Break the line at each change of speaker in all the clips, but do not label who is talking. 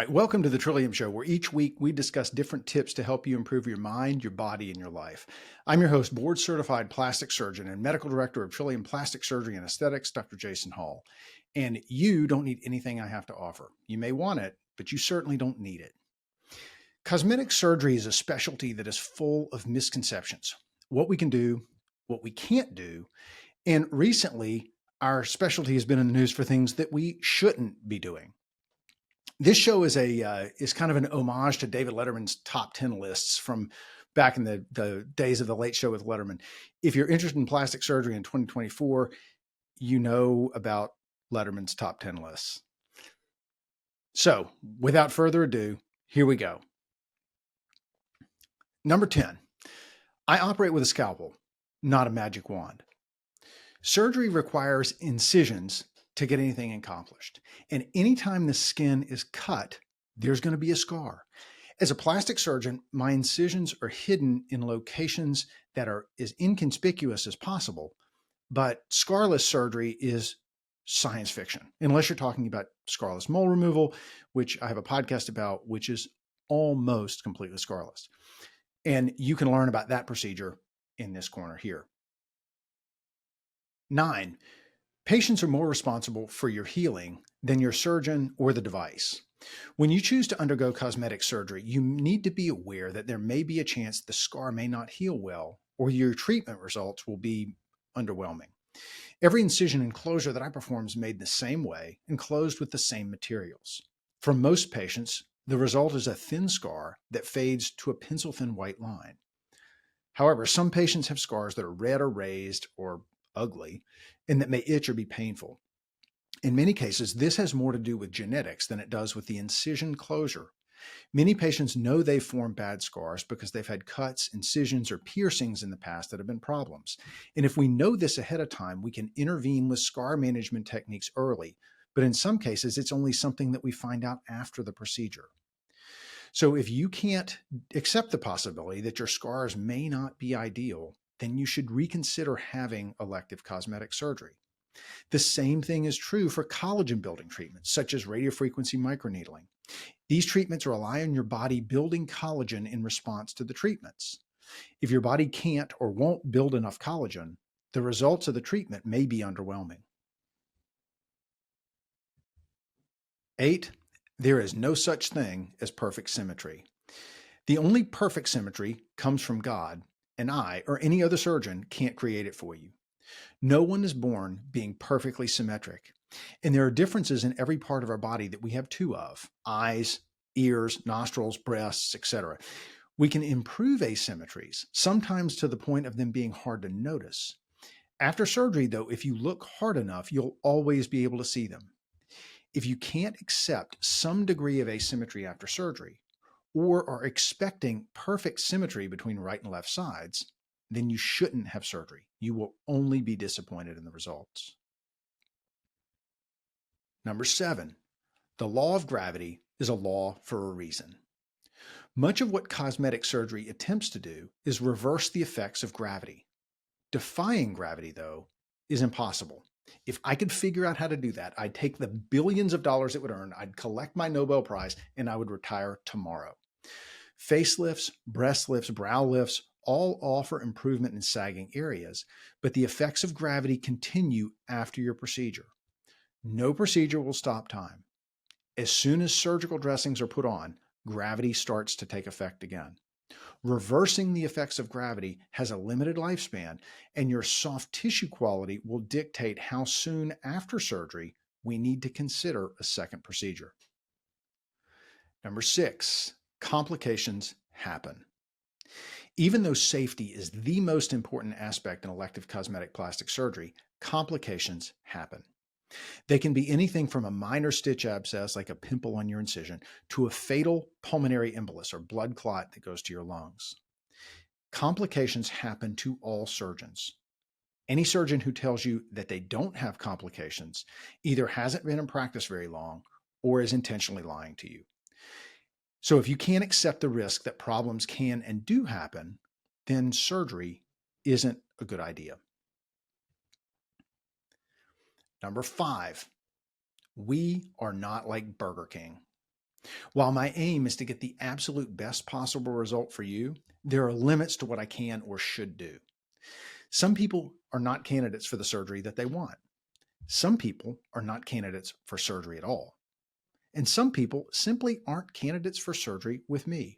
right, welcome to the Trillium Show, where each week we discuss different tips to help you improve your mind, your body, and your life. I'm your host, board-certified plastic surgeon and medical director of Trillium Plastic Surgery and Aesthetics, Dr. Jason Hall. And you don't need anything I have to offer. You may want it, but you certainly don't need it. Cosmetic surgery is a specialty that is full of misconceptions. What we can do, what we can't do, and recently our specialty has been in the news for things that we shouldn't be doing. This show is kind of an homage to David Letterman's top 10 lists from back in the days of the Late Show with Letterman. If you're interested in plastic surgery in 2024, you know about Letterman's top 10 lists. So without further ado, here we go. Number 10, I operate with a scalpel, not a magic wand. Surgery requires incisions to get anything accomplished. And anytime the skin is cut, there's going to be a scar. As a plastic surgeon, my incisions are hidden in locations that are as inconspicuous as possible, but scarless surgery is science fiction, unless you're talking about scarless mole removal, which I have a podcast about, which is almost completely scarless. And you can learn about that procedure in this corner here. 9, patients are more responsible for your healing than your surgeon or the device. When you choose to undergo cosmetic surgery, you need to be aware that there may be a chance the scar may not heal well, or your treatment results will be underwhelming. Every incision and closure that I perform is made the same way and closed with the same materials. For most patients, the result is a thin scar that fades to a pencil-thin white line. However, some patients have scars that are red or raised or ugly, and that may itch or be painful. In many cases, this has more to do with genetics than it does with the incision closure. Many patients know they've formed bad scars because they've had cuts, incisions, or piercings in the past that have been problems. And if we know this ahead of time, we can intervene with scar management techniques early. But in some cases, it's only something that we find out after the procedure. So if you can't accept the possibility that your scars may not be ideal, then you should reconsider having elective cosmetic surgery. The same thing is true for collagen building treatments, such as radiofrequency microneedling. These treatments rely on your body building collagen in response to the treatments. If your body can't or won't build enough collagen, the results of the treatment may be underwhelming. 8, there is no such thing as perfect symmetry. The only perfect symmetry comes from God, and I, or any other surgeon, can't create it for you. No one is born being perfectly symmetric. And there are differences in every part of our body that we have two of: eyes, ears, nostrils, breasts, etc. We can improve asymmetries, sometimes to the point of them being hard to notice. After surgery, though, if you look hard enough, you'll always be able to see them. If you can't accept some degree of asymmetry after surgery, or are expecting perfect symmetry between right and left sides, then you shouldn't have surgery. You will only be disappointed in the results. Number 7, the law of gravity is a law for a reason. Much of what cosmetic surgery attempts to do is reverse the effects of gravity. Defying gravity, though, is impossible. If I could figure out how to do that, I'd take the billions of dollars it would earn, I'd collect my Nobel Prize, and I would retire tomorrow. Facelifts, breast lifts, brow lifts all offer improvement in sagging areas, but the effects of gravity continue after your procedure. No procedure will stop time. As soon as surgical dressings are put on, gravity starts to take effect again. Reversing the effects of gravity has a limited lifespan, and your soft tissue quality will dictate how soon after surgery we need to consider a second procedure. Number 6, complications happen. Even though safety is the most important aspect in elective cosmetic plastic surgery, complications happen. They can be anything from a minor stitch abscess, like a pimple on your incision, to a fatal pulmonary embolus or blood clot that goes to your lungs. Complications happen to all surgeons. Any surgeon who tells you that they don't have complications either hasn't been in practice very long or is intentionally lying to you. So if you can't accept the risk that problems can and do happen, then surgery isn't a good idea. Number 5, we are not like Burger King. While my aim is to get the absolute best possible result for you, there are limits to what I can or should do. Some people are not candidates for the surgery that they want. Some people are not candidates for surgery at all. And some people simply aren't candidates for surgery with me.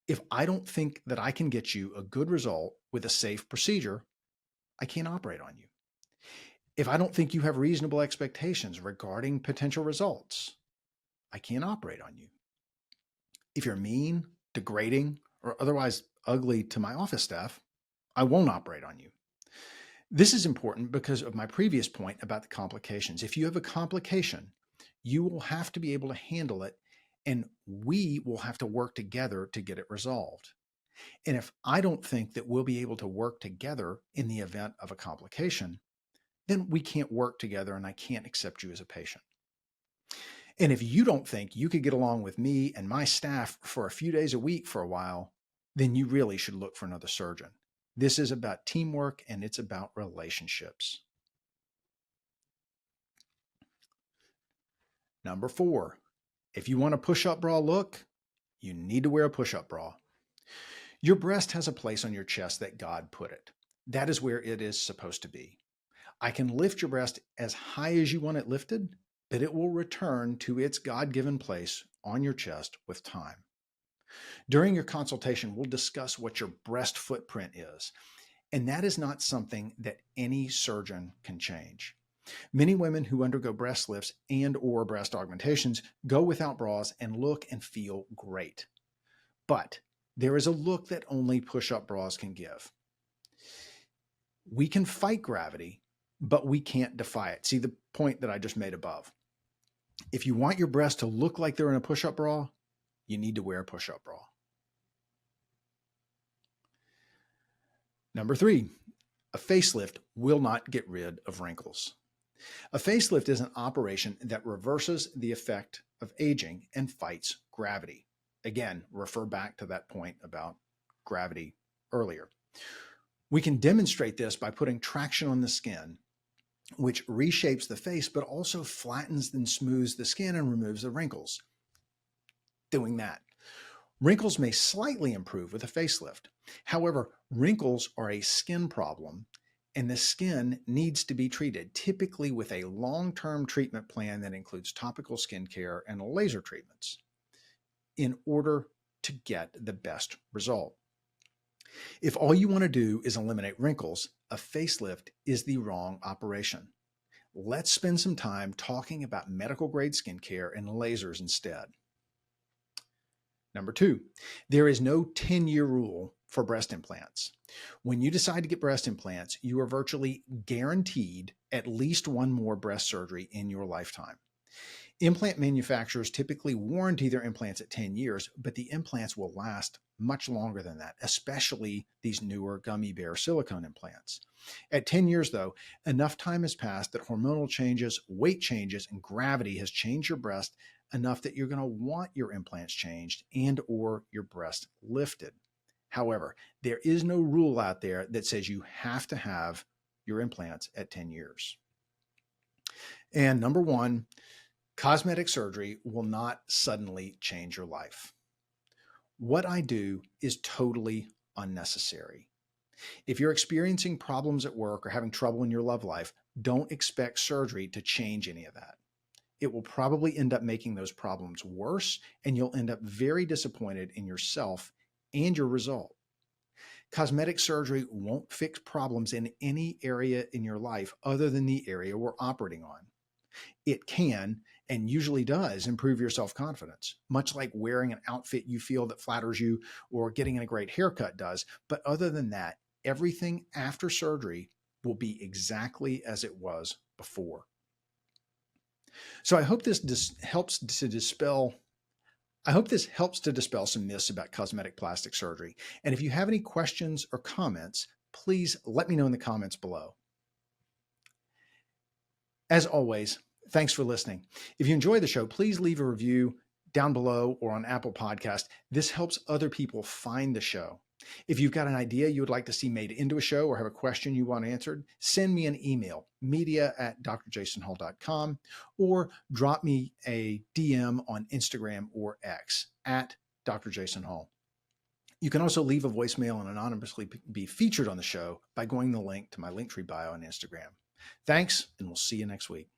If I don't think that I can get you a good result with a safe procedure, I can't operate on you. If I don't think you have reasonable expectations regarding potential results, I can't operate on you. If you're mean, degrading, or otherwise ugly to my office staff, I won't operate on you. This is important because of my previous point about the complications. If you have a complication, you will have to be able to handle it, and we will have to work together to get it resolved. And if I don't think that we'll be able to work together in the event of a complication, then we can't work together and I can't accept you as a patient. And if you don't think you could get along with me and my staff for a few days a week for a while, then you really should look for another surgeon. This is about teamwork and it's about relationships. Number 4, if you want a push-up bra look, you need to wear a push-up bra. Your breast has a place on your chest that God put it. That is where it is supposed to be. I can lift your breast as high as you want it lifted, but it will return to its God-given place on your chest with time. During your consultation, we'll discuss what your breast footprint is, and that is not something that any surgeon can change. Many women who undergo breast lifts and or breast augmentations go without bras and look and feel great. But there is a look that only push-up bras can give. We can fight gravity, but we can't defy it. See the point that I just made above. If you want your breasts to look like they're in a push-up bra, you need to wear a push-up bra. Number 3, a facelift will not get rid of wrinkles. A facelift is an operation that reverses the effect of aging and fights gravity. Again, refer back to that point about gravity earlier. We can demonstrate this by putting traction on the skin, which reshapes the face, but also flattens and smooths the skin and removes the wrinkles. Doing that. Wrinkles may slightly improve with a facelift. However, wrinkles are a skin problem, and the skin needs to be treated, typically with a long-term treatment plan that includes topical skincare and laser treatments, in order to get the best result. If all you want to do is eliminate wrinkles, a facelift is the wrong operation. Let's spend some time talking about medical grade skincare and lasers instead. Number 2, there is no 10-year rule for breast implants. When you decide to get breast implants, you are virtually guaranteed at least one more breast surgery in your lifetime. Implant manufacturers typically warranty their implants at 10 years, but the implants will last much longer than that, especially these newer gummy bear silicone implants. At 10 years, though, enough time has passed that hormonal changes, weight changes, and gravity has changed your breast enough that you're going to want your implants changed and or your breast lifted. However, there is no rule out there that says you have to have your implants at 10 years. And number 1, cosmetic surgery will not suddenly change your life. What I do is totally unnecessary. If you're experiencing problems at work or having trouble in your love life, don't expect surgery to change any of that. It will probably end up making those problems worse, and you'll end up very disappointed in yourself and your result. Cosmetic surgery won't fix problems in any area in your life other than the area we're operating on. It can, and usually does, improve your self-confidence, much like wearing an outfit you feel that flatters you or getting a great haircut does. But other than that, everything after surgery will be exactly as it was before. So I hope this helps to dispel some myths about cosmetic plastic surgery. And if you have any questions or comments, please let me know in the comments below. As always, thanks for listening. If you enjoy the show, please leave a review down below or on Apple Podcast. This helps other people find the show. If you've got an idea you would like to see made into a show or have a question you want answered, send me an email, media@drjasonhall.com, or drop me a DM on Instagram or X at Dr. Jason Hall. You can also leave a voicemail and anonymously be featured on the show by going to the link to my Linktree bio on Instagram. Thanks, and we'll see you next week.